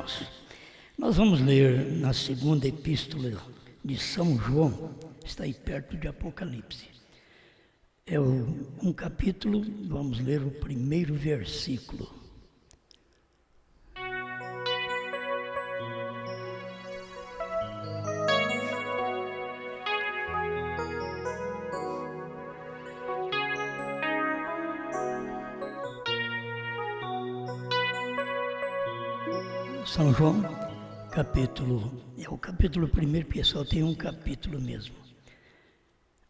irmãos. Nós vamos ler na segunda epístola de São João, está aí perto de Apocalipse. É um capítulo, vamos ler o primeiro versículo. São João, é o capítulo primeiro, porque só tem um capítulo mesmo.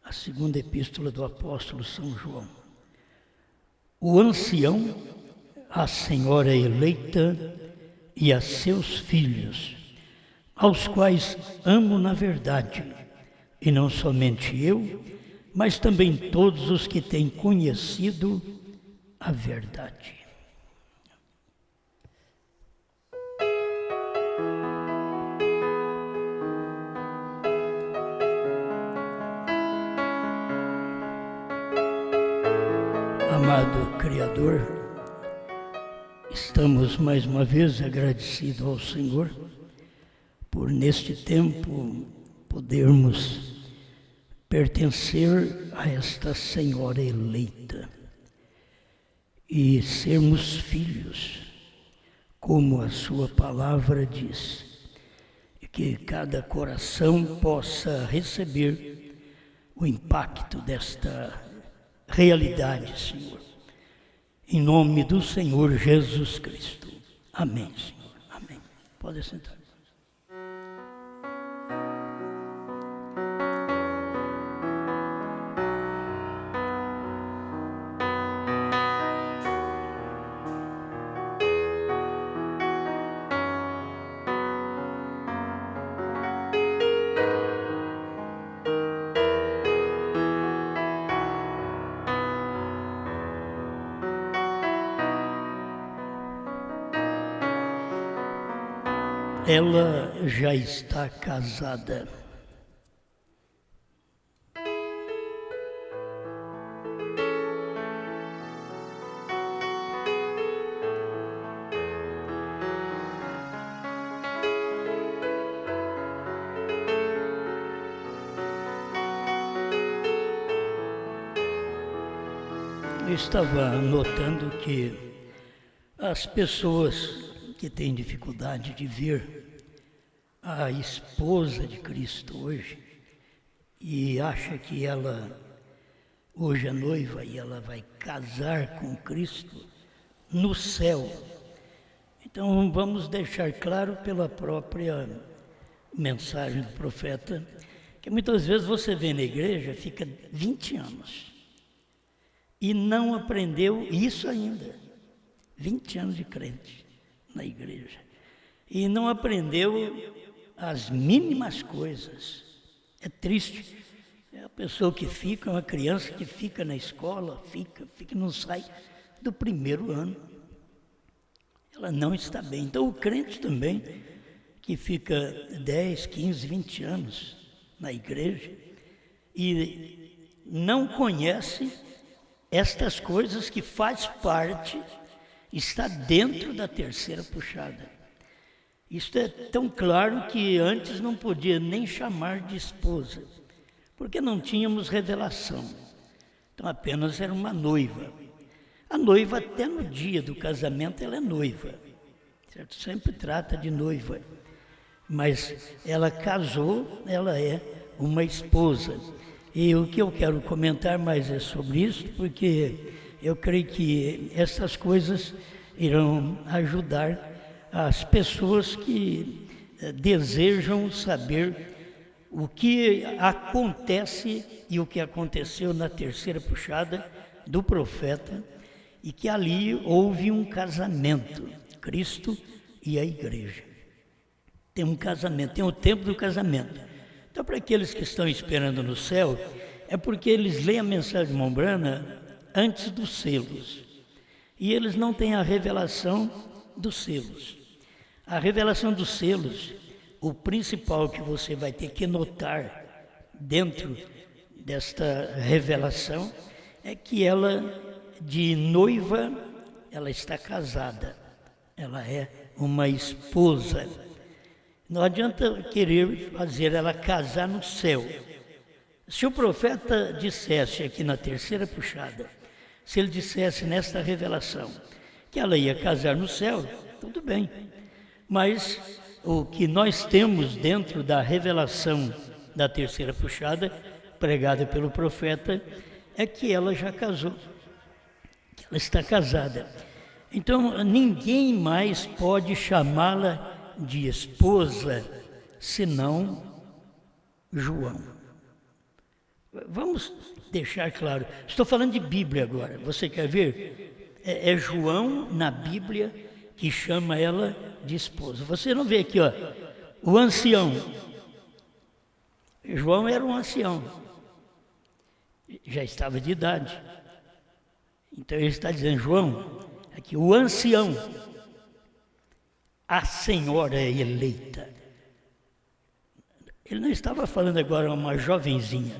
A segunda epístola do apóstolo São João. O ancião, a senhora eleita e a seus filhos, aos quais amo na verdade, e não somente eu, mas também todos os que têm conhecido a verdade. Amado Criador, estamos mais uma vez agradecidos ao Senhor por neste tempo podermos pertencer a esta Senhora eleita e sermos filhos, como a sua palavra diz, e que cada coração possa receber o impacto desta realidade, Senhor. Em nome do Senhor Jesus Cristo. Amém, Senhor. Amém. Pode sentar. Ela já está casada. Eu estava notando que as pessoas que têm dificuldade de ver a esposa de Cristo hoje e acha que ela hoje é noiva e ela vai casar com Cristo no céu. Então vamos deixar claro pela própria mensagem do profeta que muitas vezes você vê na igreja, fica 20 anos e não aprendeu isso ainda. 20 anos de crente na igreja e não aprendeu as mínimas coisas. É triste. É a pessoa que fica, uma criança que fica na escola, fica, não sai do primeiro ano. Ela não está bem. Então o crente também, que fica 10, 15, 20 anos na igreja e não conhece estas coisas que faz parte, está dentro da terceira puxada. Isto é tão claro que antes não podia nem chamar de esposa, porque não tínhamos revelação. Então apenas era uma noiva. A noiva até no dia do casamento ela é noiva, certo? Sempre trata de noiva. Mas ela casou, ela é uma esposa. E o que eu quero comentar mais é sobre isso, porque eu creio que essas coisas irão ajudar as pessoas que desejam saber o que acontece e o que aconteceu na terceira puxada do profeta, e que ali houve um casamento, Cristo e a igreja. Tem um casamento, tem o tempo do casamento. Então, para aqueles que estão esperando no céu, é porque eles leem a mensagem de Mombrana antes dos selos. E eles não têm a revelação dos selos. A revelação dos selos, o principal que você vai ter que notar dentro desta revelação é que ela, de noiva, ela está casada. Ela é uma esposa. Não adianta querer fazer ela casar no céu. Se o profeta dissesse aqui na terceira puxada, se ele dissesse nesta revelação que ela ia casar no céu, tudo bem. Mas o que nós temos dentro da revelação da terceira puxada, pregada pelo profeta, é que ela já casou, que ela está casada. Então, ninguém mais pode chamá-la de esposa, senão João. Vamos deixar claro, estou falando de Bíblia agora, você quer ver? É João na Bíblia que chama ela de esposa. Você não vê aqui, ó, o ancião. João era um ancião, já estava de idade. Então ele está dizendo, João, aqui o ancião, a senhora eleita. Ele não estava falando agora uma jovenzinha,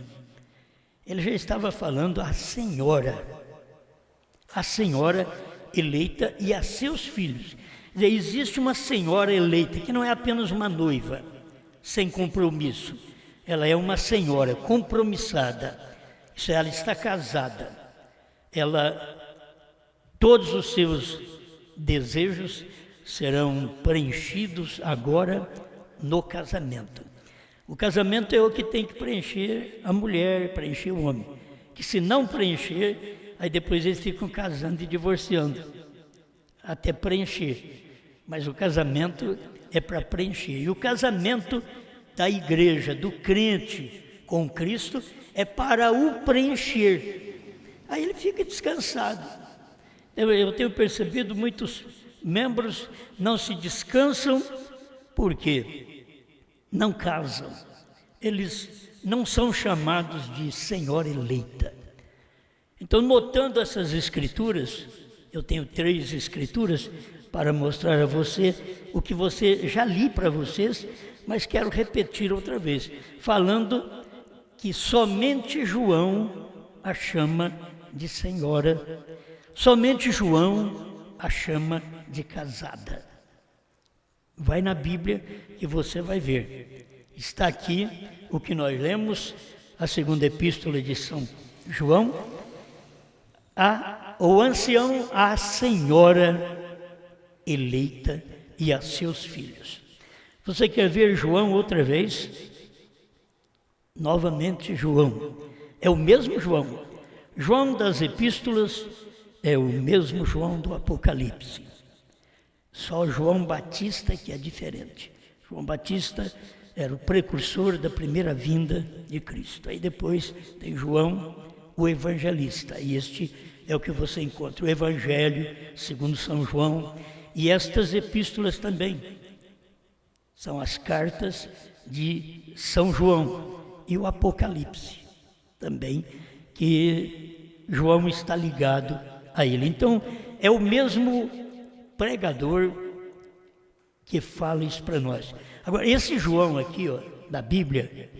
ele já estava falando a senhora eleita e a seus filhos. Quer dizer, existe uma senhora eleita que não é apenas uma noiva sem compromisso, ela é uma senhora compromissada. Isso, ela está casada. Todos os seus desejos serão preenchidos agora no casamento. O casamento é o que tem que preencher a mulher, preencher o homem. Que se não preencher, aí depois eles ficam casando e divorciando, até preencher. Mas o casamento é para preencher. E o casamento da igreja, do crente com Cristo, é para o preencher. Aí ele fica descansado. Eu tenho percebido muitos membros não se descansam porque não casam. Eles não são chamados de senhora eleita. Então, notando essas escrituras, eu tenho 3 escrituras para mostrar a você o que você já li para vocês, mas quero repetir outra vez, falando que somente João a chama de senhora, somente João a chama de casada. Vai na Bíblia que você vai ver. Está aqui o que nós lemos, a segunda epístola de São João, o ancião, a senhora eleita e a seus filhos. Você quer ver João outra vez? Novamente João. É o mesmo João. João das epístolas é o mesmo João do Apocalipse. Só João Batista que é diferente. João Batista era o precursor da primeira vinda de Cristo. Aí depois tem João, o evangelista. E este é o que você encontra, o Evangelho segundo São João. E estas epístolas também são as cartas de São João. E o Apocalipse também, que João está ligado a ele. Então, é o mesmo pregador que fala isso para nós. Agora, esse João aqui, ó, da Bíblia,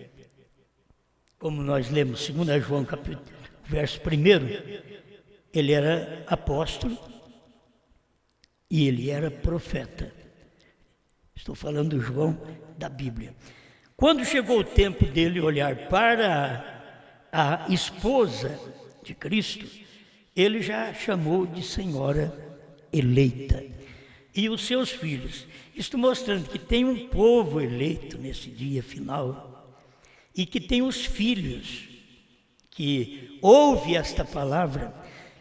como nós lemos 2 João, capítulo, verso 1, ele era apóstolo e ele era profeta. Estou falando do João da Bíblia. Quando chegou o tempo dele olhar para a esposa de Cristo, ele já chamou de senhora eleita. E os seus filhos. Isto mostrando que tem um povo eleito nesse dia final e que tem os filhos que ouvem esta palavra,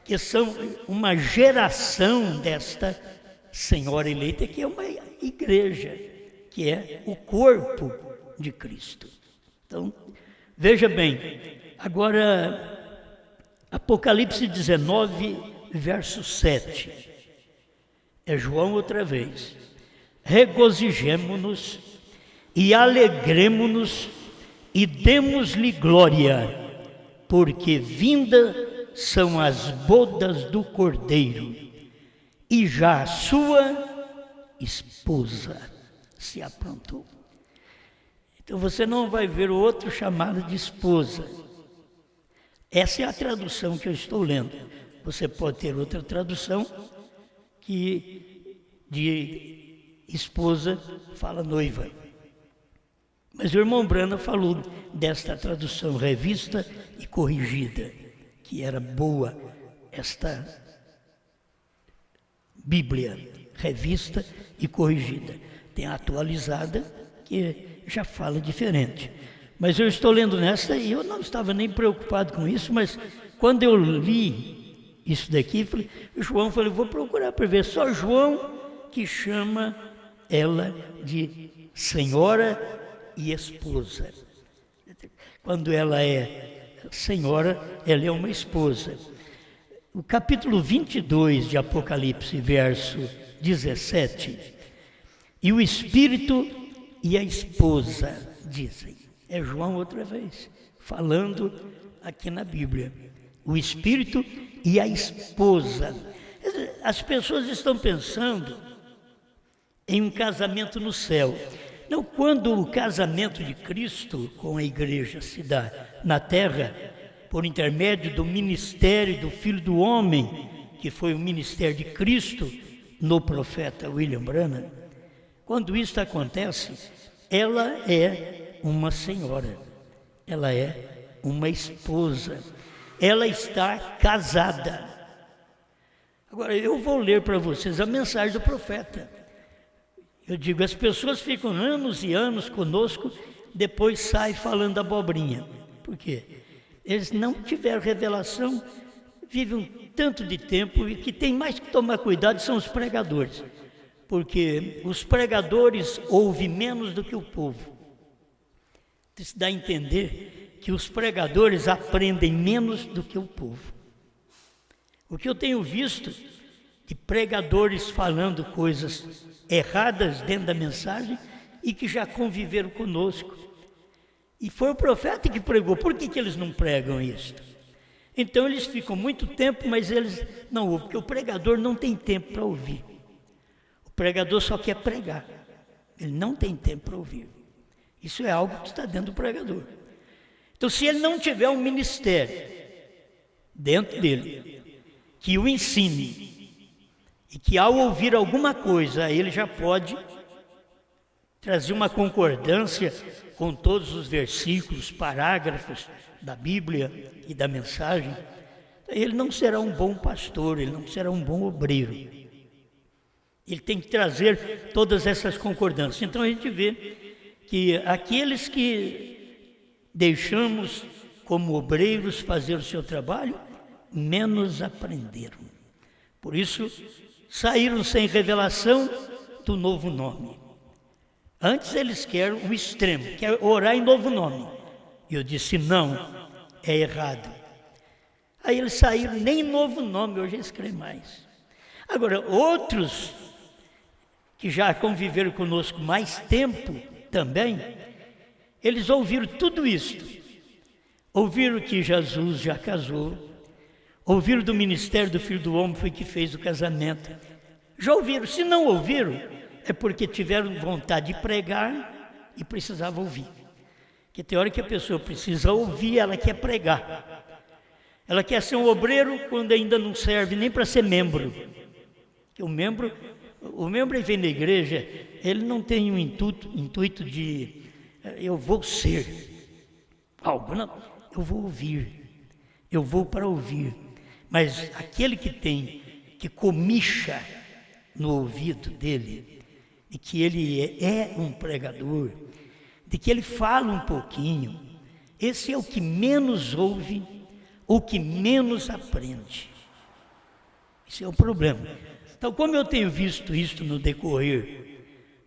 que são uma geração desta senhora eleita, que é uma igreja, que é o corpo de Cristo. Então, veja bem, agora, Apocalipse 19, verso 7. É João outra vez. Regozijemo-nos e alegremo-nos e demos-lhe glória, porque vinda são as bodas do Cordeiro, e já a sua esposa se aprontou. Então você não vai ver o outro chamado de esposa. Essa é a tradução que eu estou lendo. Você pode ter outra tradução que de esposa fala noiva. Mas o irmão Brana falou desta tradução revista e corrigida, que era boa esta Bíblia, revista e corrigida. Tem a atualizada, que já fala diferente. Mas eu estou lendo nesta e eu não estava nem preocupado com isso, mas quando eu li isso daqui, João falou, vou procurar para ver. Só João que chama ela de senhora e esposa. Quando ela é senhora, ela é uma esposa. O capítulo 22 de Apocalipse, verso 17, e o Espírito e a esposa dizem. É João outra vez, falando aqui na Bíblia. O Espírito e a esposa. As pessoas estão pensando em um casamento no céu. Não, quando o casamento de Cristo com a igreja se dá na terra, por intermédio do ministério do Filho do Homem, que foi o ministério de Cristo no profeta William Branham, quando isso acontece, ela é uma senhora, ela é uma esposa, ela está casada. Agora, eu vou ler para vocês a mensagem do profeta. Eu digo, as pessoas ficam anos e anos conosco, depois saem falando abobrinha. Por quê? Eles não tiveram revelação, vivem um tanto de tempo, e que tem mais que tomar cuidado são os pregadores. Porque os pregadores ouvem menos do que o povo. Isso dá a entender que os pregadores aprendem menos do que o povo. O que eu tenho visto de pregadores falando coisas erradas dentro da mensagem e que já conviveram conosco. E foi o profeta que pregou. Por que eles não pregam isto? Então eles ficam muito tempo, mas eles não ouvem, porque o pregador não tem tempo para ouvir. O pregador só quer pregar. Ele não tem tempo para ouvir. Isso é algo que está dentro do pregador. Então, se ele não tiver um ministério dentro dele, que o ensine, e que ao ouvir alguma coisa, ele já pode trazer uma concordância com todos os versículos, parágrafos da Bíblia e da mensagem, ele não será um bom pastor, ele não será um bom obreiro. Ele tem que trazer todas essas concordâncias. Então a gente vê que aqueles que deixamos como obreiros fazer o seu trabalho, menos aprenderam. Por isso, saíram sem revelação do novo nome. Antes eles querem o extremo, querem orar em novo nome. E eu disse, não, é errado. Aí eles saíram, nem novo nome, hoje eles creem mais. Agora, outros que já conviveram conosco mais tempo também, eles ouviram tudo isto. Ouviram que Jesus já casou, ouviram do ministério do Filho do Homem, foi que fez o casamento. Já ouviram, se não ouviram, é porque tiveram vontade de pregar e precisavam ouvir. Porque tem hora que a pessoa precisa ouvir, ela quer pregar. Ela quer ser um obreiro quando ainda não serve nem para ser membro. Porque o membro que vem na igreja, ele não tem um intuito de eu vou ser algo, não. Eu vou ouvir, eu vou para ouvir. Mas aquele que comicha no ouvido dele, de que ele é um pregador, de que ele fala um pouquinho, esse é o que menos ouve, ou que menos aprende. Esse é o problema. Então, como eu tenho visto isso no decorrer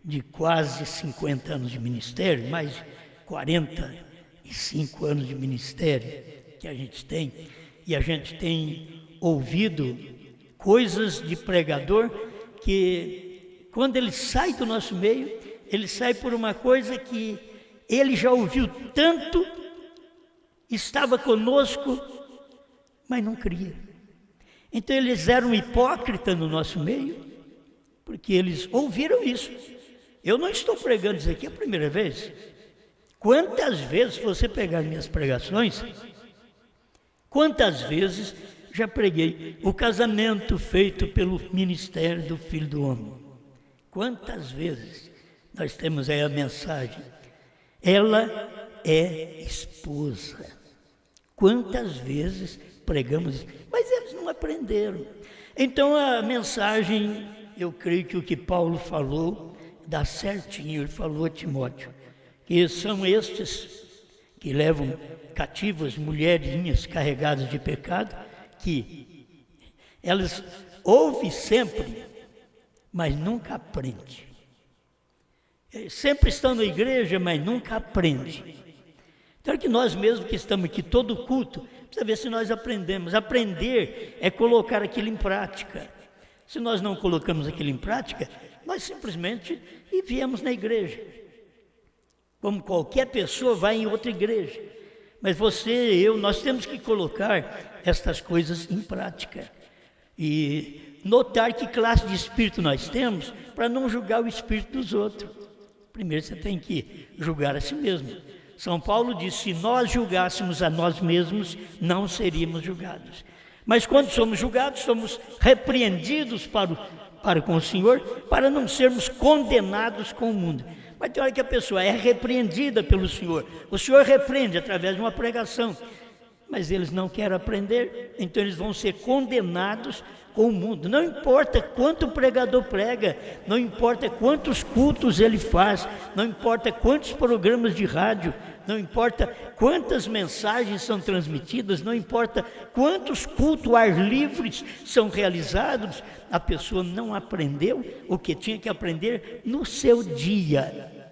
de quase 50 anos de ministério, mais 45 anos de ministério que a gente tem, e a gente tem ouvido coisas de pregador que, quando ele sai do nosso meio, ele sai por uma coisa que ele já ouviu tanto, estava conosco, mas não cria. Então eles eram hipócritas no nosso meio, porque eles ouviram isso. Eu não estou pregando isso aqui a primeira vez. Quantas vezes você pegar minhas pregações, quantas vezes já preguei o casamento feito pelo ministério do Filho do Homem? Quantas vezes nós temos aí a mensagem? Ela é esposa. Quantas vezes pregamos isso? Mas eles não aprenderam. Então a mensagem, eu creio que o que Paulo falou, dá certinho. Ele falou a Timóteo, que são estes que levam cativas mulherinhas carregadas de pecado, que elas ouvem sempre, mas nunca aprendem. Sempre estão na igreja, mas nunca aprendem. Então que nós mesmos que estamos aqui todo culto, precisa ver se nós aprendemos. Aprender é colocar aquilo em prática. Se nós não colocamos aquilo em prática, nós simplesmente viemos na igreja. Como qualquer pessoa vai em outra igreja. Mas você e eu, nós temos que colocar estas coisas em prática. E notar que classe de espírito nós temos para não julgar o espírito dos outros. Primeiro você tem que julgar a si mesmo. São Paulo diz, se nós julgássemos a nós mesmos, não seríamos julgados. Mas quando somos julgados, somos repreendidos para com o Senhor, para não sermos condenados com o mundo. Mas tem hora que a pessoa é repreendida pelo Senhor. O Senhor repreende através de uma pregação. Mas eles não querem aprender, então eles vão ser condenados com o mundo. Não importa quanto o pregador prega, não importa quantos cultos ele faz, não importa quantos programas de rádio, não importa quantas mensagens são transmitidas, não importa quantos cultos ao ar livre são realizados, a pessoa não aprendeu o que tinha que aprender no seu dia.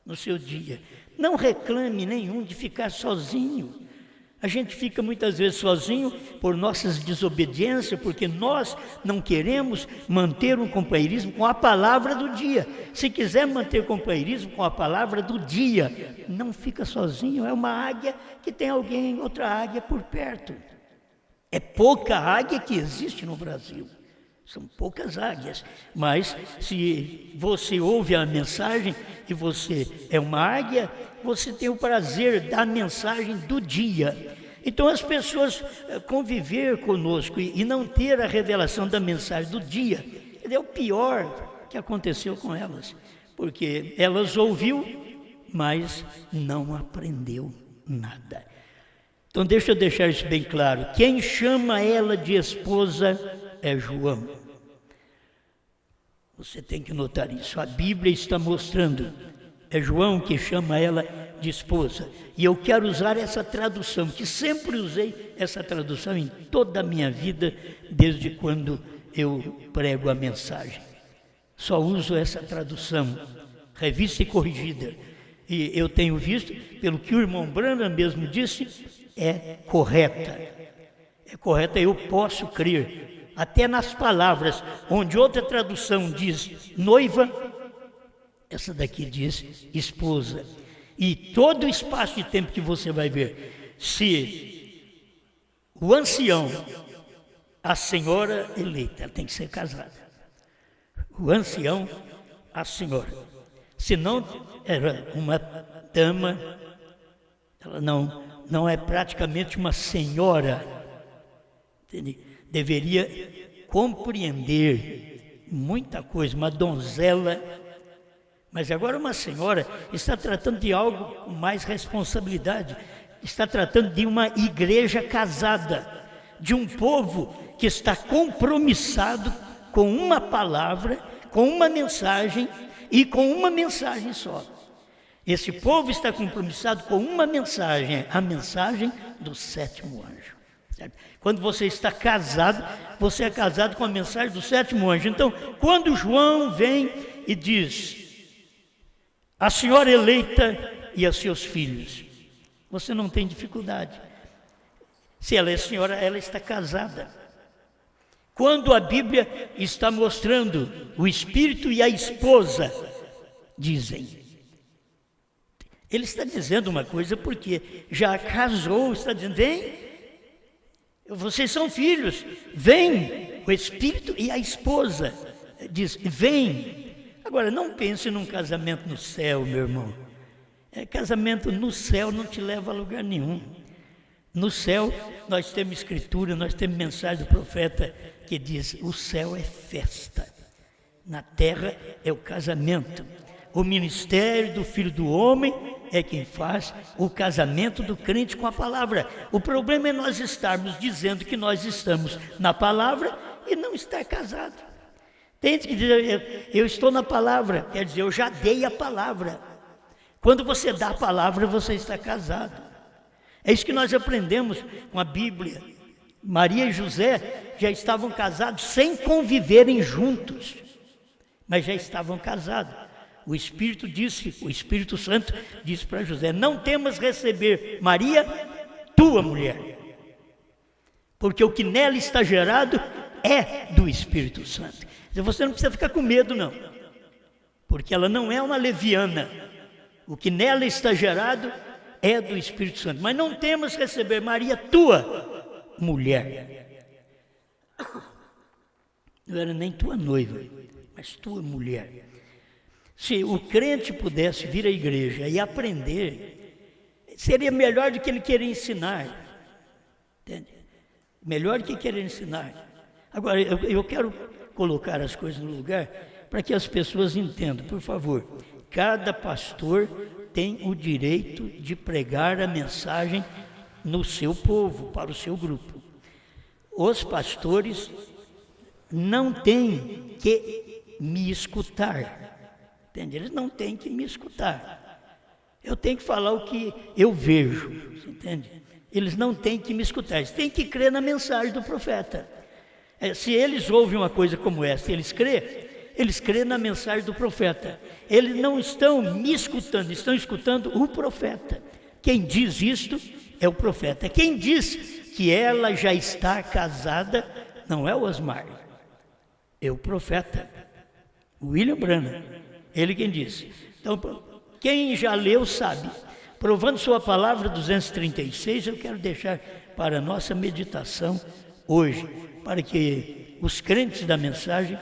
No seu dia. Não reclame nenhum de ficar sozinho. A gente fica muitas vezes sozinho por nossas desobediências, porque nós não queremos manter um companheirismo com a palavra do dia. Se quiser manter companheirismo com a palavra do dia, não fica sozinho. É uma águia que tem alguém, outra águia por perto. É pouca águia que existe no Brasil. São poucas águias, mas se você ouve a mensagem e você é uma águia, você tem o prazer da mensagem do dia. Então as pessoas conviver conosco e não ter a revelação da mensagem do dia, é o pior que aconteceu com elas, porque elas ouviu, mas não aprendeu nada. Então deixa eu deixar isso bem claro, quem chama ela de esposa é João. Você tem que notar isso, a Bíblia está mostrando, é João que chama ela de esposa. E eu quero usar essa tradução, que sempre usei essa tradução em toda a minha vida, desde quando eu prego a mensagem. Só uso essa tradução, revista e corrigida. E eu tenho visto, pelo que o irmão Branham mesmo disse, é correta. É correta, eu posso crer. Até nas palavras, onde outra tradução diz noiva, essa daqui diz esposa. E todo o espaço de tempo que você vai ver, se o ancião, a senhora eleita, ela tem que ser casada. O ancião, a senhora. Se não era uma dama, ela não é praticamente uma senhora, entende? Deveria compreender muita coisa, uma donzela. Mas agora uma senhora está tratando de algo com mais responsabilidade, está tratando de uma igreja casada, de um povo que está compromissado com uma palavra, com uma mensagem e com uma mensagem só. Esse povo está compromissado com uma mensagem, a mensagem do sétimo anjo. Certo? Quando você está casado, você é casado com a mensagem do sétimo anjo. Então, quando João vem e diz, a senhora eleita e a seus filhos, você não tem dificuldade. Se ela é senhora, ela está casada. Quando a Bíblia está mostrando o espírito e a esposa, dizem, ele está dizendo uma coisa porque já casou, está dizendo, vem, vocês são filhos, vem o espírito e a esposa, diz, vem. Agora, não pense num casamento no céu, meu irmão. Casamento no céu não te leva a lugar nenhum. No céu, nós temos escritura, nós temos mensagem do profeta que diz, o céu é festa. na terra é o casamento. O ministério do Filho do Homem é quem faz o casamento do crente com a palavra. O problema é nós estarmos dizendo que nós estamos na palavra e não estar casado. Tem que dizer, eu estou na palavra, quer dizer, eu já dei a palavra. Quando você dá a palavra, você está casado. É isso que nós aprendemos com a Bíblia. Maria e José já estavam casados sem conviverem juntos, mas já estavam casados. O Espírito Santo disse para José: não temas receber Maria, tua mulher, porque o que nela está gerado é do Espírito Santo. Você não precisa ficar com medo, não, porque ela não é uma leviana. O que nela está gerado é do Espírito Santo. Mas não temas receber Maria, tua mulher. Não era nem tua noiva, mas tua mulher. Se o crente pudesse vir à igreja e aprender, seria melhor do que ele querer ensinar. Entende? Melhor do que querer ensinar. Agora, eu quero colocar as coisas no lugar para que as pessoas entendam, por favor. Cada pastor tem o direito de pregar a mensagem no seu povo, para o seu grupo. Os pastores não têm que me escutar. Entende? Eles não têm que me escutar. Eu tenho que falar o que eu vejo, entende? Eles não têm que me escutar, eles têm que crer na mensagem do profeta. Se eles ouvem uma coisa como essa, eles crêem na mensagem do profeta. Eles não estão me escutando, estão escutando o profeta. Quem diz isto é o profeta. Quem diz que ela já está casada não é o Osmar, é o profeta, William Branham. Ele quem disse. Então, quem já leu sabe. Provando sua palavra 236, eu quero deixar para a nossa meditação hoje, para que os crentes da mensagem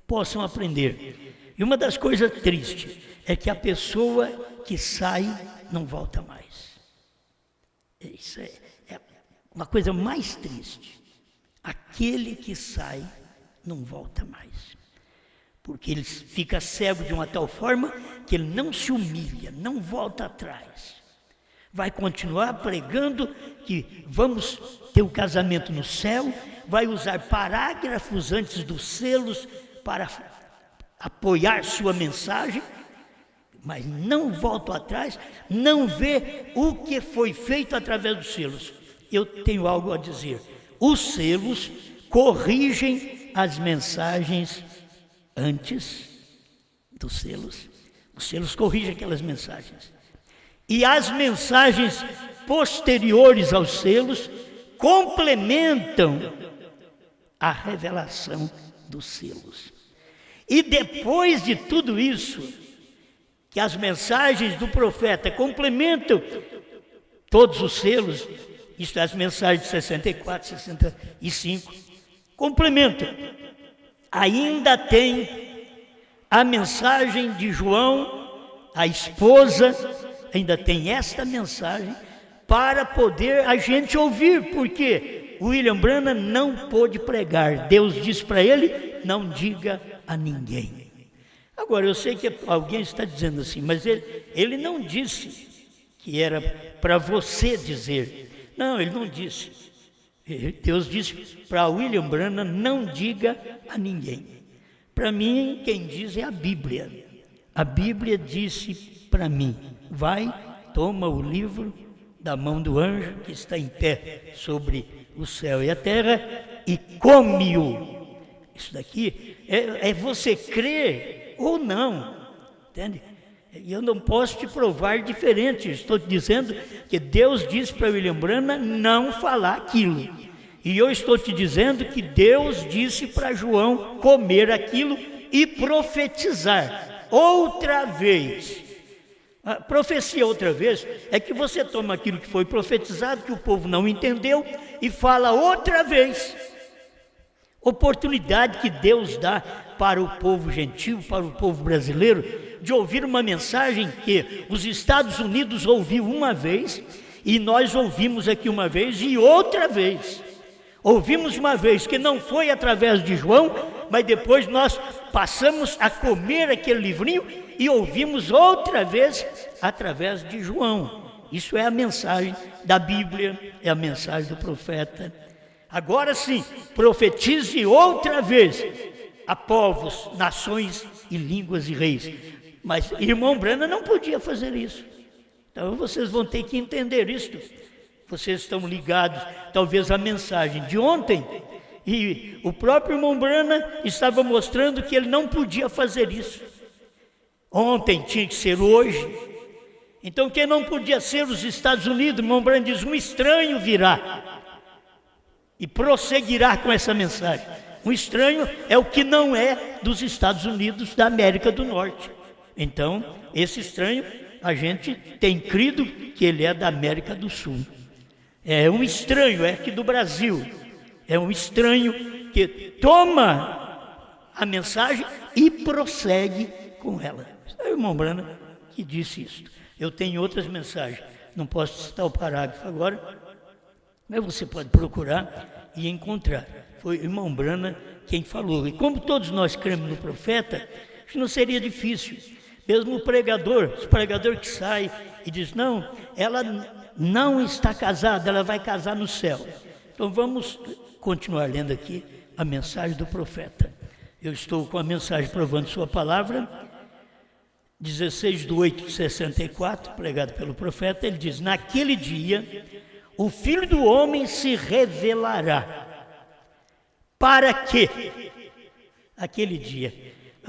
possam aprender. E uma das coisas tristes é que a pessoa que sai não volta mais. Isso é uma coisa mais triste. Aquele que sai não volta mais. Porque ele fica cego de uma tal forma que ele não se humilha, não volta atrás. Vai continuar pregando que vamos ter o casamento no céu, vai usar parágrafos antes dos selos para apoiar sua mensagem, mas não volta atrás, não vê o que foi feito através dos selos. Eu tenho algo a dizer. Os selos corrigem as mensagens antes dos selos. Os selos corrigem aquelas mensagens. E as mensagens posteriores aos selos complementam a revelação dos selos. E depois de tudo isso, que as mensagens do profeta complementam todos os selos, isto é, as mensagens de 64, 65, complementam. Ainda tem a mensagem de João, a esposa, ainda tem esta mensagem para poder a gente ouvir, porque William Branham não pôde pregar. Deus disse para ele: não diga a ninguém. Agora, eu sei que alguém está dizendo assim, mas ele não disse que era para você dizer. Não, ele não disse. Deus disse para William Branham: não diga a ninguém. Para mim, quem diz é a Bíblia. A Bíblia disse para mim: vai, toma o livro da mão do anjo que está em pé sobre o céu e a terra e come-o. Isso daqui é você crer ou não, entende? E eu não posso te provar diferente. Estou dizendo que Deus disse para William Branham não falar aquilo. E eu estou te dizendo que Deus disse para João comer aquilo e profetizar outra vez. A profecia outra vez é que você toma aquilo que foi profetizado, que o povo não entendeu, e fala outra vez. Oportunidade que Deus dá para o povo gentil, para o povo brasileiro, de ouvir uma mensagem que os Estados Unidos ouviu uma vez, e nós ouvimos aqui uma vez e outra vez. Ouvimos uma vez que não foi através de João, mas depois nós passamos a comer aquele livrinho e ouvimos outra vez através de João. Isso é a mensagem da Bíblia, é a mensagem do profeta. Agora sim, profetize outra vez a povos, nações e línguas e reis. Mas irmão Branham não podia fazer isso. Então vocês vão ter que entender isto. Vocês estão ligados talvez à mensagem de ontem, e o próprio irmão Branham estava mostrando que ele não podia fazer isso. Ontem tinha que ser hoje. Então quem não podia ser os Estados Unidos, o irmão Branham diz, um estranho virá e prosseguirá com essa mensagem. Um estranho é o que não é dos Estados Unidos da América do Norte. Então, esse estranho, a gente tem crido que ele é da América do Sul. É um estranho, é aqui do Brasil. É um estranho que toma a mensagem e prossegue com ela. É o irmão Branham que disse isso. Eu tenho outras mensagens, não posso citar o parágrafo agora, mas você pode procurar e encontrar. Foi o irmão Branham quem falou. E como todos nós cremos no profeta, isso não seria difícil. Mesmo o pregador que sai e diz, não, ela não está casada, ela vai casar no céu. Então vamos continuar lendo aqui a mensagem do profeta. Eu estou com a mensagem provando sua palavra, 16/8/64, pregado pelo profeta. Ele diz, naquele dia, o Filho do Homem se revelará. Para quê? Aquele dia.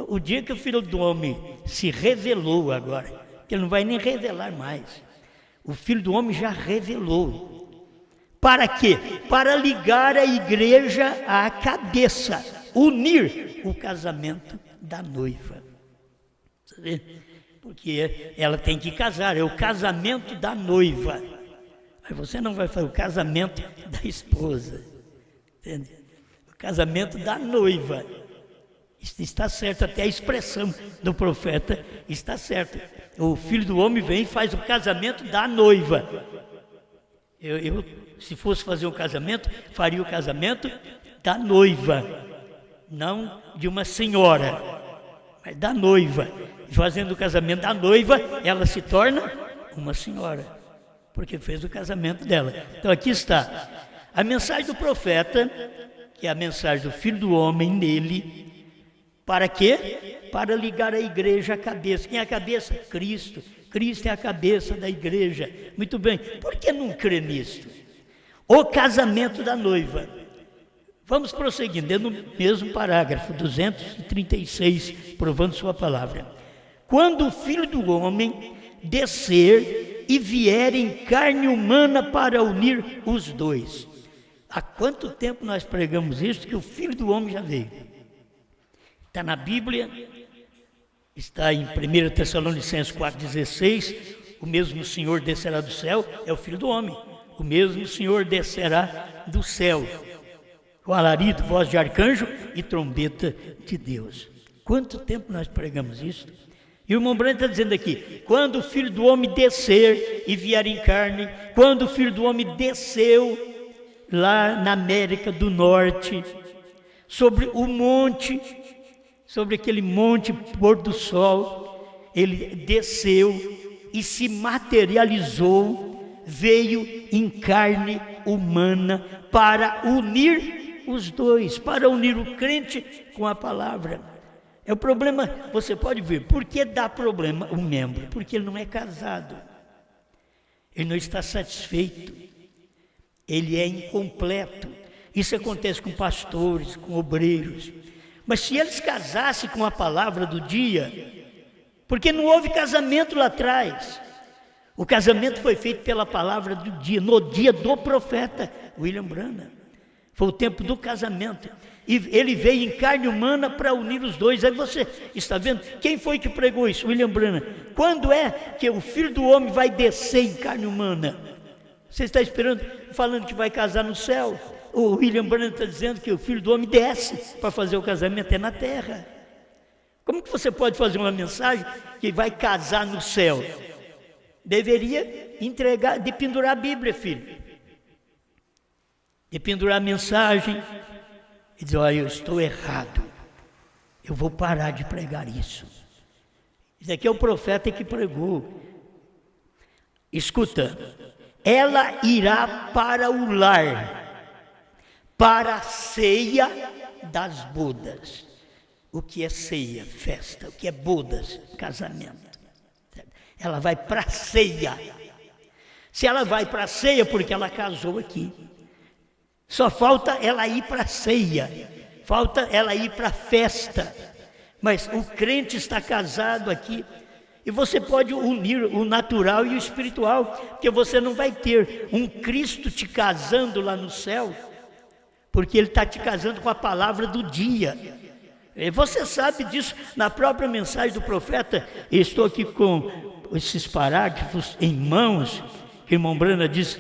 O dia que o Filho do Homem se revelou agora, que ele não vai nem revelar mais. O Filho do Homem já revelou. Para quê? Para ligar a igreja à cabeça, unir o casamento da noiva. Porque ela tem que casar, é o casamento da noiva. Mas você não vai fazer o casamento da esposa. Entende? O casamento da noiva. Isso está certo, até a expressão do profeta está certa. O Filho do Homem vem e faz o casamento da noiva. Eu, se fosse fazer um casamento, faria o casamento da noiva, não de uma senhora, mas da noiva. Fazendo o casamento da noiva, ela se torna uma senhora, porque fez o casamento dela. Então aqui está a mensagem do profeta, que é a mensagem do Filho do Homem nele. Para quê? Para ligar a igreja à cabeça. Quem é a cabeça? Cristo. Cristo é a cabeça da igreja. Muito bem. Por que não crê nisto? O casamento da noiva. Vamos prosseguindo, dentro do mesmo parágrafo, 236, provando sua palavra. Quando o Filho do Homem descer e vier em carne humana para unir os dois. Há quanto tempo nós pregamos isso, que o Filho do Homem já veio? Está na Bíblia, está em 1 Tessalonicenses 4,16, o mesmo Senhor descerá do céu, é o Filho do Homem. O mesmo Senhor descerá do céu, com alarido, voz de arcanjo e trombeta de Deus. Quanto tempo nós pregamos isso? E o irmão Branham está dizendo aqui, quando o Filho do Homem descer e vier em carne, quando o Filho do Homem desceu lá na América do Norte, sobre o monte, sobre aquele monte pôr do sol, ele desceu e se materializou, veio em carne humana para unir os dois, para unir o crente com a palavra. É o problema, você pode ver, por que dá problema o membro? Porque ele não é casado, ele não está satisfeito, ele é incompleto. Isso acontece com pastores, com obreiros. Mas se eles casassem com a palavra do dia, porque não houve casamento lá atrás, o casamento foi feito pela palavra do dia, no dia do profeta William Branham, foi o tempo do casamento, e ele veio em carne humana para unir os dois. Aí você está vendo, quem foi que pregou isso? William Branham. Quando é que o Filho do Homem vai descer em carne humana? Você está esperando, falando que vai casar no céu? O William Branham está dizendo que o Filho do Homem desce para fazer o casamento na terra. Como que você pode fazer uma mensagem que vai casar no céu? Deveria entregar, de pendurar a Bíblia, filho. De pendurar a mensagem e dizer, olha, eu estou errado. Eu vou parar de pregar isso. Isso aqui é o profeta que pregou. Escuta, ela irá para o lar, para a ceia das bodas. O que é ceia? Festa. O que é bodas? Casamento. Ela vai para a ceia. Se ela vai para a ceia, porque ela casou aqui. Só falta ela ir para a ceia. Falta ela ir para a festa. Mas o crente está casado aqui. E você pode unir o natural e o espiritual. Porque você não vai ter um Cristo te casando lá no céu. Porque Ele está te casando com a palavra do dia. E você sabe disso na própria mensagem do profeta. Eu estou aqui com esses parágrafos em mãos. Que o irmão Brana diz,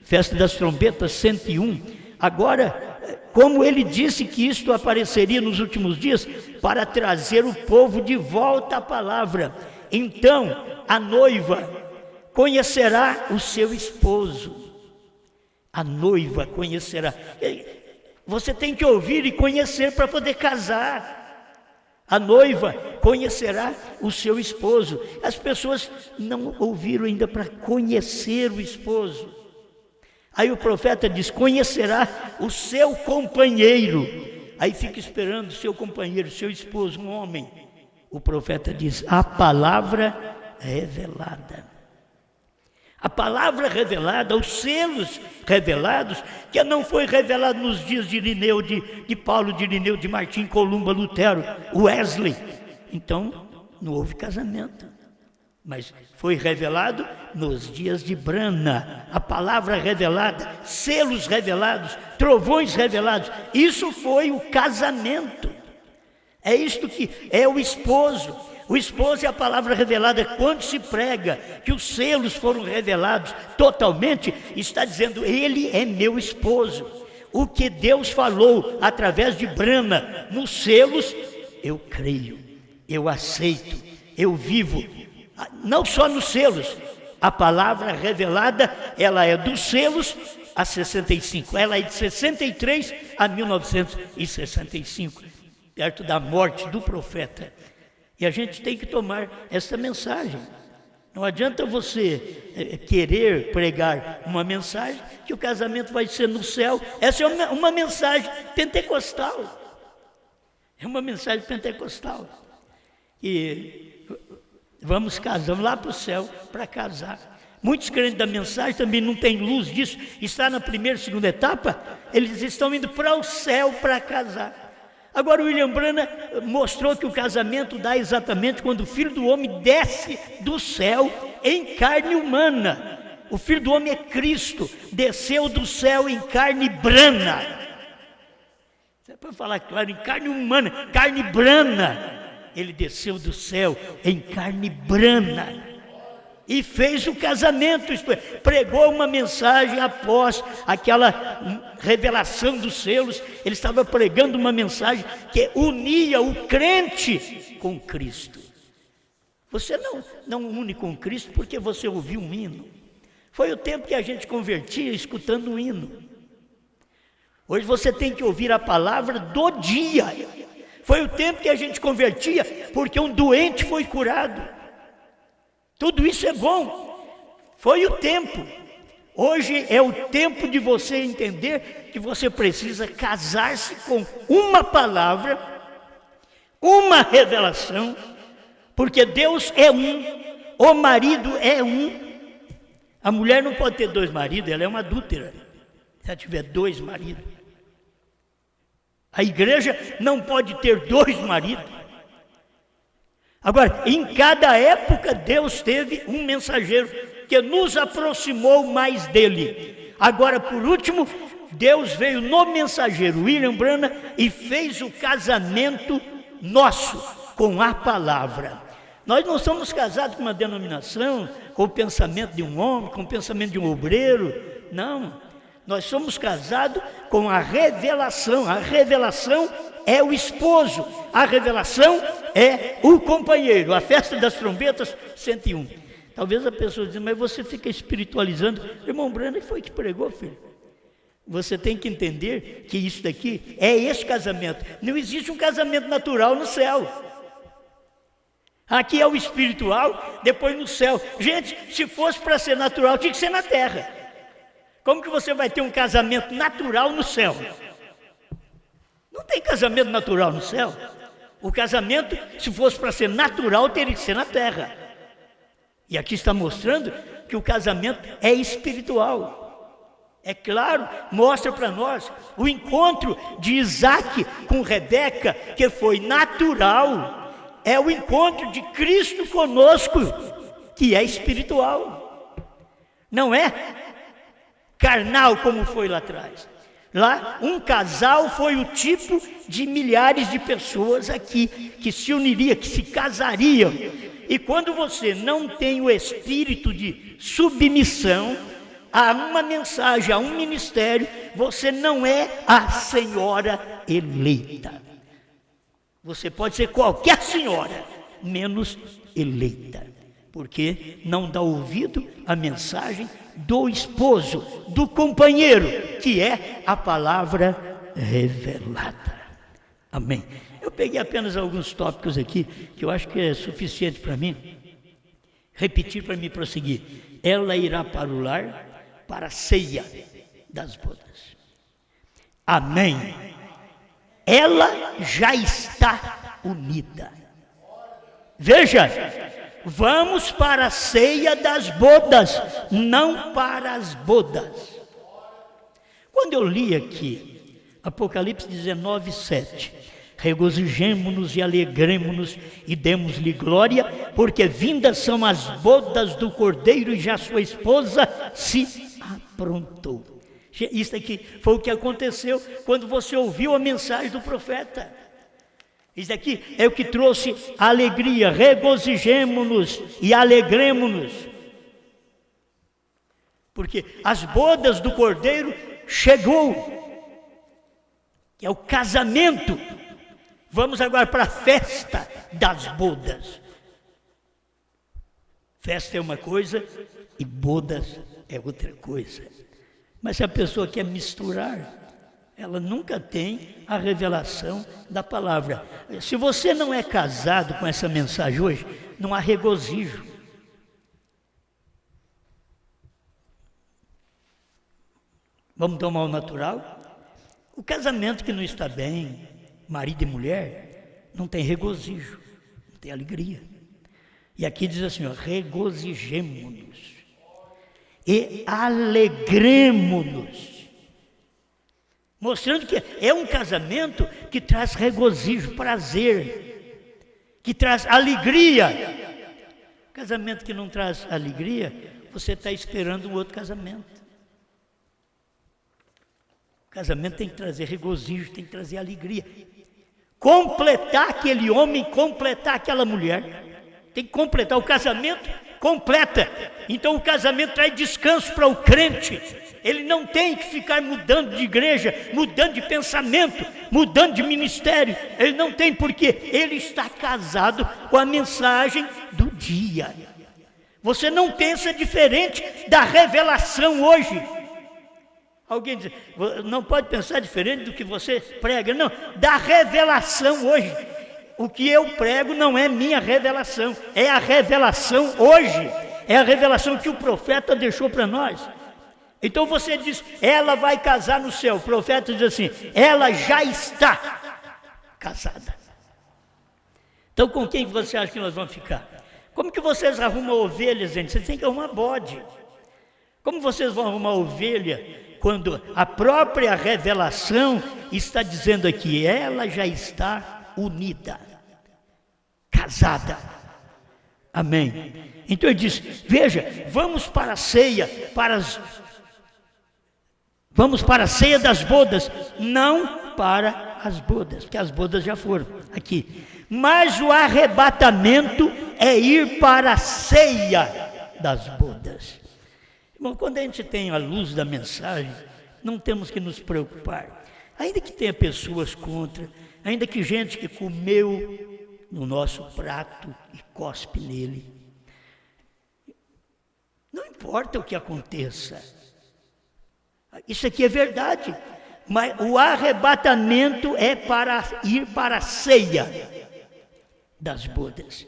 Festa das Trombetas 101. Agora, como ele disse que isto apareceria nos últimos dias, para trazer o povo de volta à palavra. Então, a noiva conhecerá o seu esposo. A noiva conhecerá. Você tem que ouvir e conhecer para poder casar. A noiva conhecerá o seu esposo. As pessoas não ouviram ainda para conhecer o esposo. Aí o profeta diz, conhecerá o seu companheiro. Aí fica esperando o seu companheiro, o seu esposo, um homem. O profeta diz, a palavra revelada. A palavra revelada, os selos revelados, que não foi revelado nos dias de Irineu, de Paulo, de Irineu, de Martim, Columba, Lutero, Wesley. Então, não houve casamento. Mas foi revelado nos dias de Brana. A palavra revelada, selos revelados, trovões revelados. Isso foi o casamento. É isto que é o esposo. O esposo é a palavra revelada. Quando se prega que os selos foram revelados totalmente, está dizendo, ele é meu esposo. O que Deus falou através de Brana nos selos, eu creio, eu aceito, eu vivo. Não só nos selos, a palavra revelada, ela é dos selos a 65, ela é de 63 a 1965, perto da morte do profeta. E a gente tem que tomar essa mensagem. Não adianta você querer pregar uma mensagem que o casamento vai ser no céu. Essa é uma mensagem pentecostal. É uma mensagem pentecostal. E vamos casar, vamos lá para o céu para casar. Muitos crentes da mensagem também não têm luz disso. Está na primeira e segunda etapa, eles estão indo para o céu para casar. Agora o William Brana mostrou que o casamento dá exatamente quando o Filho do Homem desce do céu em carne humana. O Filho do Homem é Cristo, desceu do céu em carne brana. Você pode falar claro, em carne humana, carne brana. Ele desceu do céu em carne brana. E fez o casamento, isto é, pregou uma mensagem após aquela revelação dos selos. Ele estava pregando uma mensagem que unia o crente com Cristo. Você não une com Cristo porque você ouviu um hino. Foi o tempo que a gente convertia escutando um hino. Hoje você tem que ouvir a palavra do dia. Foi o tempo que a gente convertia porque um doente foi curado. Tudo isso é bom. Foi o tempo. Hoje é o tempo de você entender que você precisa casar-se com uma palavra, uma revelação, porque Deus é um, o marido é um. A mulher não pode ter dois maridos, ela é uma adúltera. Se ela tiver dois maridos. A igreja não pode ter dois maridos. Agora, em cada época, Deus teve um mensageiro que nos aproximou mais dele. Agora, por último, Deus veio no mensageiro William Brana e fez o casamento nosso com a palavra. Nós não somos casados com uma denominação, com o pensamento de um homem, com o pensamento de um obreiro. Não, nós somos casados com a revelação. A revelação é o esposo, a revelação é o companheiro. A Festa das Trombetas 101. Talvez a pessoa diga, mas você fica espiritualizando. Irmão Brana foi que pregou, filho. Você tem que entender que isso daqui é esse casamento. Não existe um casamento natural no céu. Aqui é o espiritual, depois no céu. Gente, se fosse para ser natural, tinha que ser na terra. Como que você vai ter um casamento natural no céu? Não tem casamento natural no céu. O casamento, se fosse para ser natural, teria que ser na terra. E aqui está mostrando que o casamento é espiritual. É claro, mostra para nós o encontro de Isaac com Rebeca, que foi natural. É o encontro de Cristo conosco, que é espiritual. Não é carnal como foi lá atrás. Lá, um casal foi o tipo de milhares de pessoas aqui que se uniria, que se casariam. E quando você não tem o espírito de submissão a uma mensagem, a um ministério, você não é a senhora eleita. Você pode ser qualquer senhora, menos eleita, porque não dá ouvido à mensagem do esposo, do companheiro, que é a palavra revelada. Amém. Eu peguei apenas alguns tópicos aqui, que eu acho que é suficiente para mim repetir para me prosseguir. Ela irá para o lar, para a ceia das bodas. Amém. Ela já está unida. Veja, vamos para a ceia das bodas, não para as bodas. Quando eu li aqui, Apocalipse 19:7, regozijemo-nos e alegremo-nos e demos-lhe glória, porque vindas são as bodas do Cordeiro e já sua esposa se aprontou. Isso aqui foi o que aconteceu quando você ouviu a mensagem do profeta. Isso aqui é o que trouxe alegria, regozijemo-nos e alegremo-nos. Porque as bodas do Cordeiro chegou, que é o casamento. Vamos agora para a festa das bodas. Festa é uma coisa e bodas é outra coisa. Mas se a pessoa quer misturar, ela nunca tem a revelação da palavra. Se você não é casado com essa mensagem hoje, não há regozijo. Vamos tomar o natural? O casamento que não está bem, marido e mulher, não tem regozijo, não tem alegria. E aqui diz assim, ó, regozijemo-nos e alegremo-nos. Mostrando que é um casamento que traz regozijo, prazer, que traz alegria. Casamento que não traz alegria, você está esperando um outro casamento. O casamento tem que trazer regozijo, tem que trazer alegria. Completar aquele homem, completar aquela mulher. Tem que completar o casamento, completa. Então o casamento traz descanso para o crente. Ele não tem que ficar mudando de igreja, mudando de pensamento, mudando de ministério. Ele não tem, porque ele está casado com a mensagem do dia. Você não pensa diferente da revelação hoje. Alguém diz, não pode pensar diferente do que você prega. Não, da revelação hoje. O que eu prego não é minha revelação, é a revelação hoje. É a revelação que o profeta deixou para nós. Então você diz, ela vai casar no céu. O profeta diz assim, ela já está casada. Então com quem você acha que nós vamos ficar? Como que vocês arrumam ovelhas, gente? Vocês têm que arrumar bode. Como vocês vão arrumar ovelha quando a própria revelação está dizendo aqui, ela já está unida, casada. Amém. Então ele diz, veja, vamos para a ceia, vamos para a ceia das bodas, não para as bodas, porque as bodas já foram aqui. Mas o arrebatamento é ir para a ceia das bodas. Irmão, quando a gente tem a luz da mensagem, não temos que nos preocupar. Ainda que tenha pessoas contra, ainda que gente que comeu no nosso prato e cospe nele. Não importa o que aconteça. Isso aqui é verdade. Mas o arrebatamento é para ir para a ceia das bodas.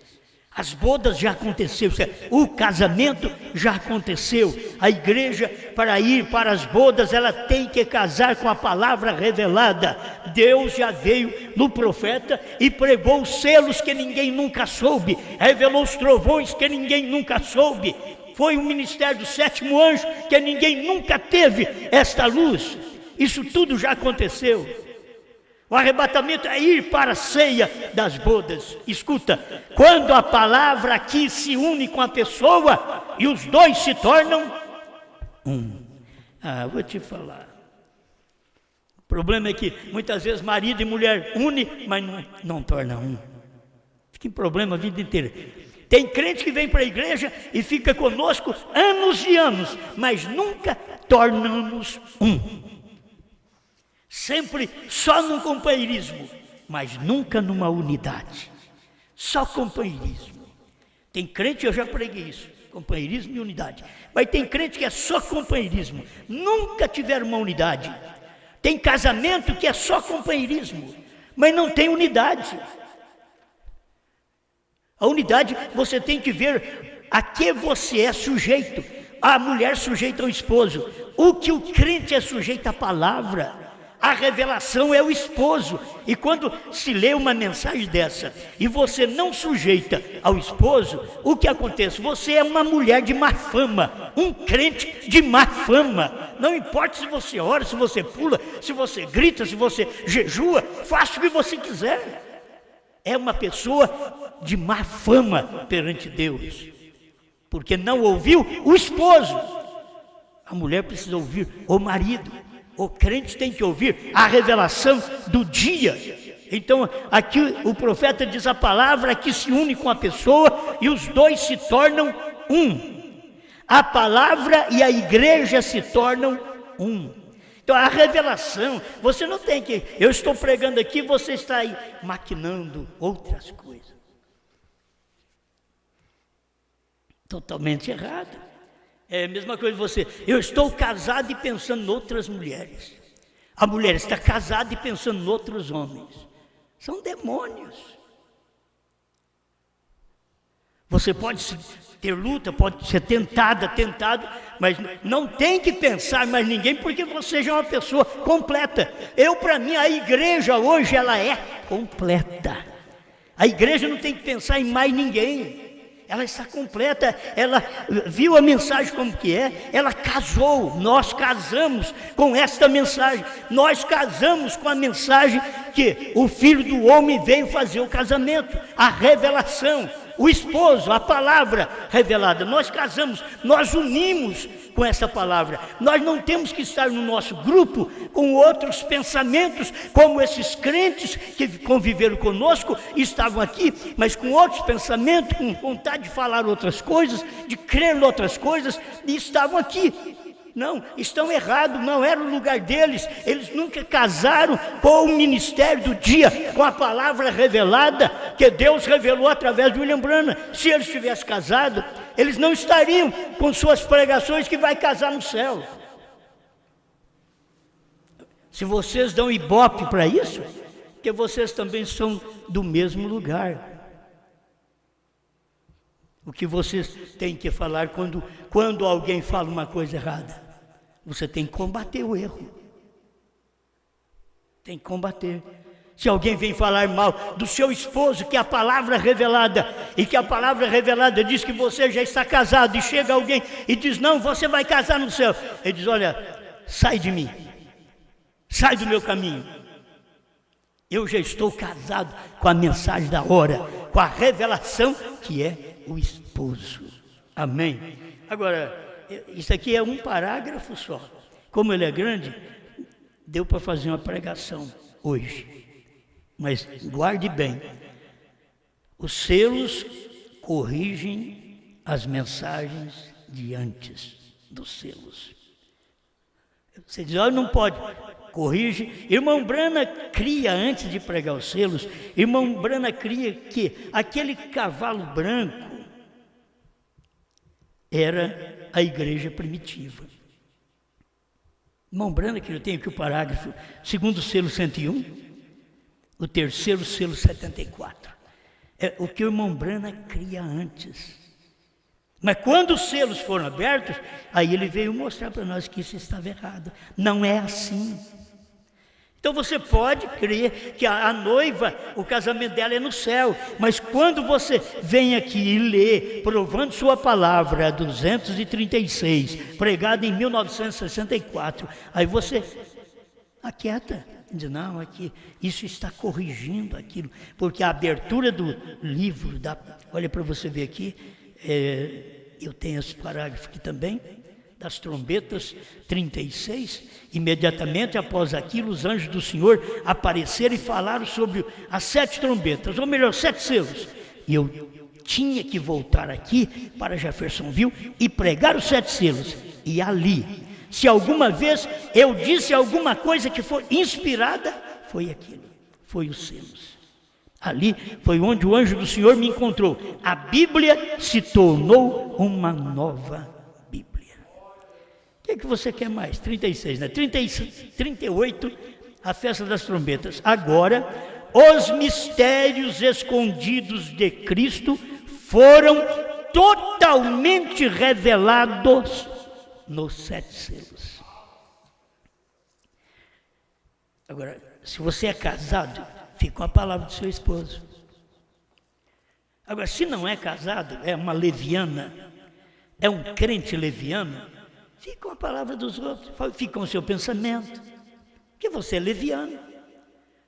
As bodas já aconteceram, o casamento já aconteceu. A igreja, para ir para as bodas, ela tem que casar com a palavra revelada. Deus já veio no profeta e pregou os selos que ninguém nunca soube, revelou os trovões que ninguém nunca soube. Foi o ministério do sétimo anjo que ninguém nunca teve esta luz. Isso tudo já aconteceu. O arrebatamento é ir para a ceia das bodas. Escuta, quando a palavra aqui se une com a pessoa e os dois se tornam um. Vou te falar. O problema é que muitas vezes marido e mulher une, mas não torna um. Fica em problema a vida inteira. Tem crente que vem para a igreja e fica conosco anos e anos, mas nunca tornamos um. Sempre só no companheirismo, mas nunca numa unidade. Só companheirismo. Tem crente, eu já preguei isso, companheirismo e unidade. Mas tem crente que é só companheirismo, nunca tiveram uma unidade. Tem casamento que é só companheirismo, mas não tem unidade. A unidade você tem que ver a que você é sujeito. A mulher sujeita ao esposo. O que o crente é sujeito à palavra. A revelação é o esposo. E quando se lê uma mensagem dessa e você não sujeita ao esposo, o que acontece? Você é uma mulher de má fama, um crente de má fama. Não importa se você ora, se você pula, se você grita, se você jejua, faça o que você quiser. É uma pessoa de má fama perante Deus, porque não ouviu o esposo. A mulher precisa ouvir o marido. O crente tem que ouvir a revelação do dia. Então aqui o profeta diz a palavra que se une com a pessoa e os dois se tornam um. A palavra e a igreja se tornam um. Então a revelação, você não tem que, eu estou pregando aqui, você está aí maquinando outras coisas. Totalmente errado. É a mesma coisa que você, eu estou casado e pensando em outras mulheres. A mulher está casada e pensando em outros homens. São demônios. Você pode ter luta, pode ser tentado, mas não tem que pensar mais ninguém, porque você já é uma pessoa completa. Para mim, a igreja hoje, ela é completa. A igreja não tem que pensar em mais ninguém. Ela está completa, ela viu a mensagem como que é, ela casou, nós casamos com esta mensagem, nós casamos com a mensagem que o Filho do Homem veio fazer o casamento, a revelação, o esposo, a palavra revelada, nós casamos, nós unimos com essa palavra. Nós não temos que estar no nosso grupo com outros pensamentos, como esses crentes que conviveram conosco, estavam aqui, mas com outros pensamentos, com vontade de falar outras coisas, de crer em outras coisas, e estavam aqui. Não, estão errados, não era o lugar deles. Eles nunca casaram com o ministério do dia, com a palavra revelada que Deus revelou através de William Branham. Se eles tivessem casado, eles não estariam com suas pregações que vai casar no céu. Se vocês dão ibope para isso, que vocês também são do mesmo lugar. O que vocês têm que falar quando alguém fala uma coisa errada? Você tem que combater o erro. Tem que combater. Se alguém vem falar mal do seu esposo, que é a palavra revelada, e que a palavra revelada diz que você já está casado, e chega alguém e diz, não, você vai casar no céu. Ele diz, olha, sai de mim. Sai do meu caminho. Eu já estou casado com a mensagem da hora, com a revelação que é o esposo. Amém? Agora, isso aqui é um parágrafo só. Como ele é grande, deu para fazer uma pregação hoje. Mas guarde bem, os selos corrigem as mensagens de antes dos selos. Você diz, não pode, corrige. Irmão Branham cria, antes de pregar os selos, irmão Branham cria que aquele cavalo branco era a igreja primitiva. Irmão Brana, que eu tenho aqui o parágrafo, segundo selo 101, o terceiro selo 74. É o que o irmão Brana cria antes. Mas quando os selos foram abertos, aí ele veio mostrar para nós que isso estava errado. Não é assim. Então você pode crer que a noiva, o casamento dela é no céu, mas quando você vem aqui e lê, provando sua palavra, 236, pregada em 1964, aí você aquieta, diz, não, aqui, isso está corrigindo aquilo, porque a abertura do livro, olha para você ver aqui, eu tenho esse parágrafo aqui também, das trombetas, 36, imediatamente após aquilo, os anjos do Senhor apareceram e falaram sobre as 7 trombetas, ou melhor, 7 selos. E eu tinha que voltar aqui para Jeffersonville e pregar os 7 selos. E ali, se alguma vez eu disse alguma coisa que foi inspirada, foi aquilo, foi os selos. Ali foi onde o anjo do Senhor me encontrou. A Bíblia se tornou uma nova Bíblia. O que você quer mais? 36, né? 38, a festa das trombetas. Agora, os mistérios escondidos de Cristo foram totalmente revelados nos 7 selos. Agora, se você é casado, fica com a palavra do seu esposo. Agora, se não é casado, é uma leviana, é um crente leviano, fica com a palavra dos outros, fica com o seu pensamento, porque você é leviano.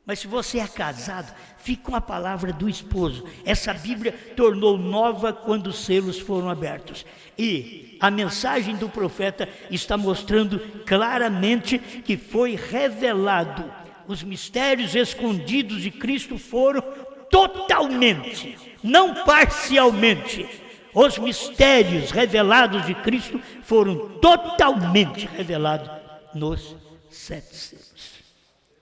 Mas se você é casado, fica com a palavra do esposo. Essa Bíblia tornou nova quando os selos foram abertos. E a mensagem do profeta está mostrando claramente que foi revelado. Os mistérios escondidos de Cristo foram totalmente, não parcialmente. Os mistérios revelados de Cristo foram totalmente revelados nos 7 selos.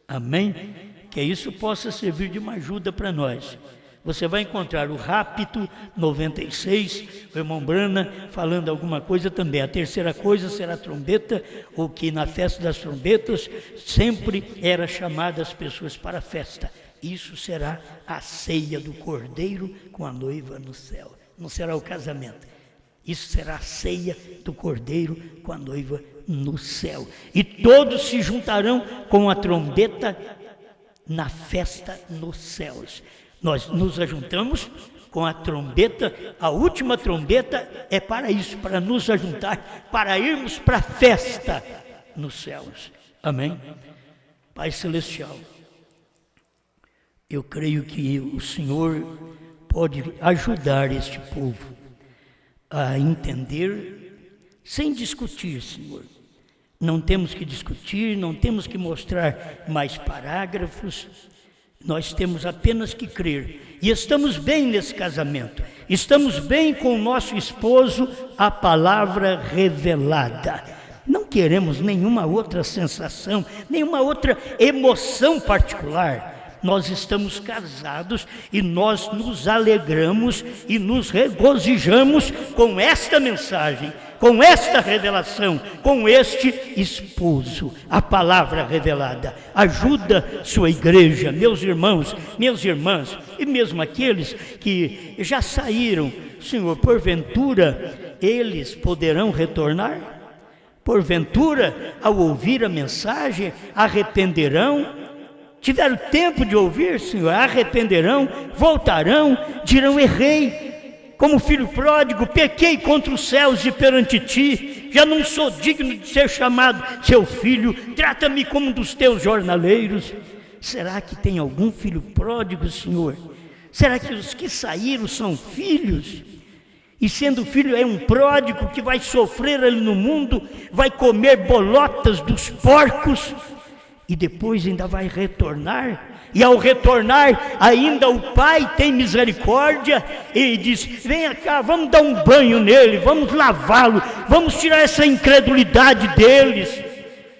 Amém? Que isso possa servir de uma ajuda para nós. Você vai encontrar o Rápido 96, o irmão Brana falando alguma coisa também. A terceira coisa será a trombeta, o que na festa das trombetas sempre era chamada as pessoas para a festa. Isso será a ceia do Cordeiro com a noiva no céu. Não será o casamento. Isso será a ceia do Cordeiro com a noiva no céu. E todos se juntarão com a trombeta na festa nos céus. Nós nos ajuntamos com a trombeta, a última trombeta é para isso, para nos ajuntar, para irmos para a festa nos céus. Amém? Pai Celestial, eu creio que o Senhor pode ajudar este povo a entender sem discutir, Senhor. Não temos que discutir, não temos que mostrar mais parágrafos, nós temos apenas que crer. E estamos bem nesse casamento, estamos bem com o nosso esposo, a palavra revelada. Não queremos nenhuma outra sensação, nenhuma outra emoção particular. Nós estamos casados e nós nos alegramos e nos regozijamos com esta mensagem, com esta revelação, com este esposo, a palavra revelada. Ajuda sua igreja, meus irmãos, minhas irmãs, e mesmo aqueles que já saíram, Senhor, porventura eles poderão retornar? Porventura, ao ouvir a mensagem, arrependerão? Tiveram tempo de ouvir, Senhor, arrependerão, voltarão, dirão, errei, como filho pródigo, pequei contra os céus e perante ti, já não sou digno de ser chamado seu filho, trata-me como um dos teus jornaleiros. Será que tem algum filho pródigo, Senhor? Será que os que saíram são filhos? E sendo filho é um pródigo que vai sofrer ali no mundo, vai comer bolotas dos porcos, e depois ainda vai retornar, e ao retornar ainda o pai tem misericórdia e diz, venha cá, vamos dar um banho nele, vamos lavá-lo, vamos tirar essa incredulidade deles,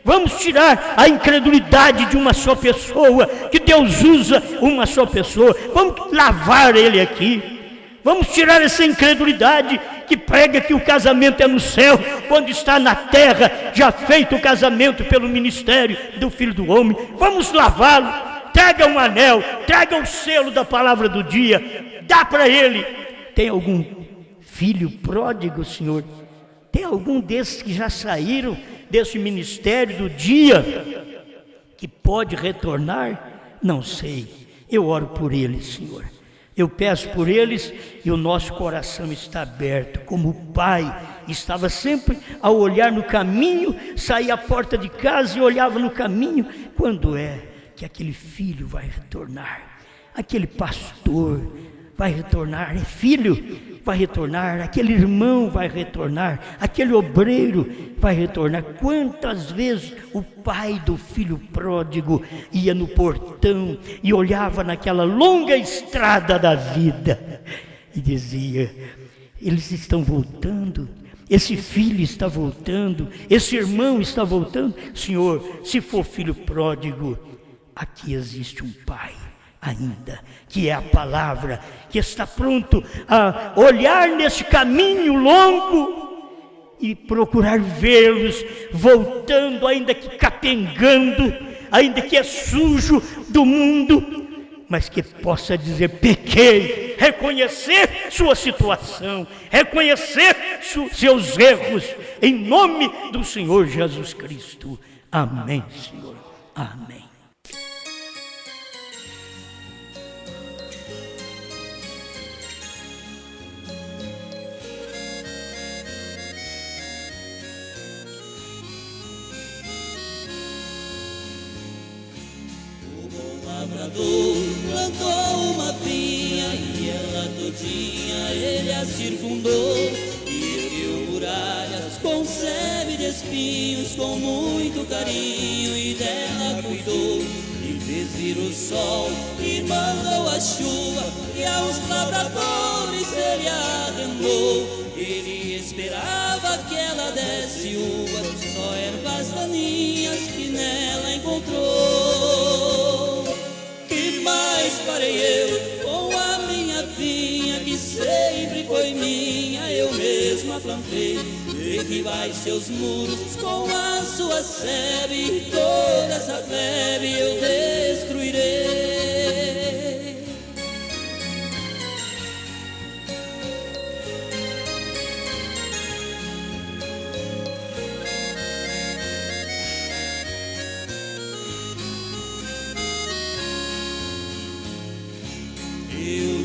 vamos tirar a incredulidade de uma só pessoa, que Deus usa uma só pessoa, vamos lavar ele aqui, vamos tirar essa incredulidade que prega que o casamento é no céu, quando está na terra, já feito o casamento pelo ministério do Filho do Homem. Vamos lavá-lo, traga um anel, traga o selo da palavra do dia, dá para ele. Tem algum filho pródigo, Senhor? Tem algum desses que já saíram desse ministério do dia, que pode retornar? Não sei, eu oro por eles, Senhor. Eu peço por eles e o nosso coração está aberto, como o pai estava sempre a olhar no caminho, saía à porta de casa e olhava no caminho, quando é que aquele filho vai retornar, aquele pastor vai retornar, é filho, vai retornar, aquele irmão vai retornar, aquele obreiro vai retornar. Quantas vezes o pai do filho pródigo ia no portão e olhava naquela longa estrada da vida e dizia: eles estão voltando, esse filho está voltando, esse irmão está voltando. Senhor, se for filho pródigo, aqui existe um pai ainda, que é a palavra, que está pronto a olhar nesse caminho longo e procurar vê-los voltando, ainda que capengando, ainda que é sujo do mundo, mas que possa dizer: pequei, reconhecer sua situação, reconhecer seus erros, em nome do Senhor Jesus Cristo. Amém, Senhor. Amém. Plantou uma vinha e ela todinha ele a circundou, e ergueu muralhas com sebe de espinhos, com muito carinho, e dela cuidou, e fez vir o sol e mandou a chuva, e aos lavradores ele arrendou. Ele esperava que ela desse uvas, só ervas daninhas que nela encontrou. Mas farei eu com a minha vinha, que sempre foi minha, eu mesma plantei. Derribai seus muros com a sua sebe, e toda essa plebe eu destruirei.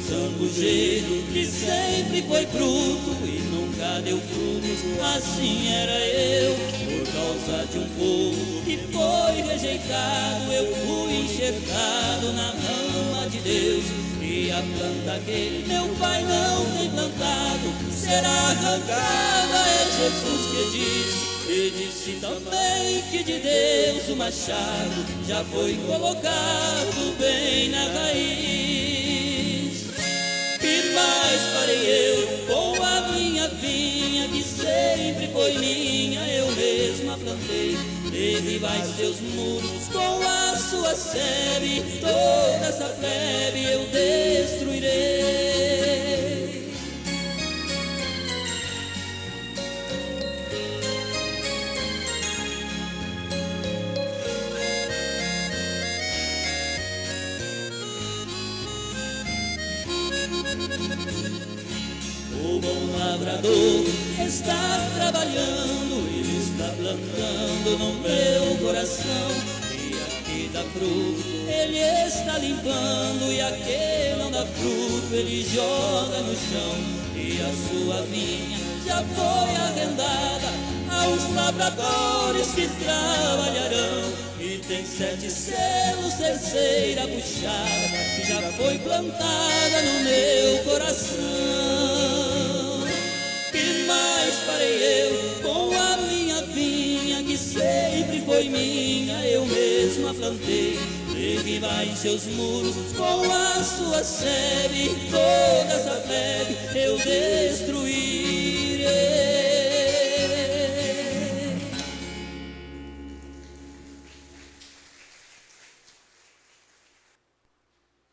Zambujeiro que sempre foi bruto e nunca deu frutos, assim era eu. Por causa de um povo que foi rejeitado, eu fui enxertado na rama de Deus. E a planta que meu pai não tem plantado será arrancada, é Jesus que disse. E disse também que de Deus o machado já foi colocado bem na raiz. Que mais farei eu com a minha vinha, que sempre foi minha, eu mesma plantei. Derribai seus muros com a sua sebe, toda essa plebe eu destruirei. O bom lavrador está trabalhando, ele está plantando no meu coração. E aqui dá fruto, ele está limpando, e aqui não dá fruto, ele joga no chão. E a sua vinha já foi arrendada aos lavradores que trabalharão. E tem 7 selos, terceira puxada, que já foi plantada no meu coração. Que mais farei eu com a minha vinha, que sempre foi minha, eu mesma plantei. Derribai seus muros com a sua sebe, toda essa plebe eu destruí.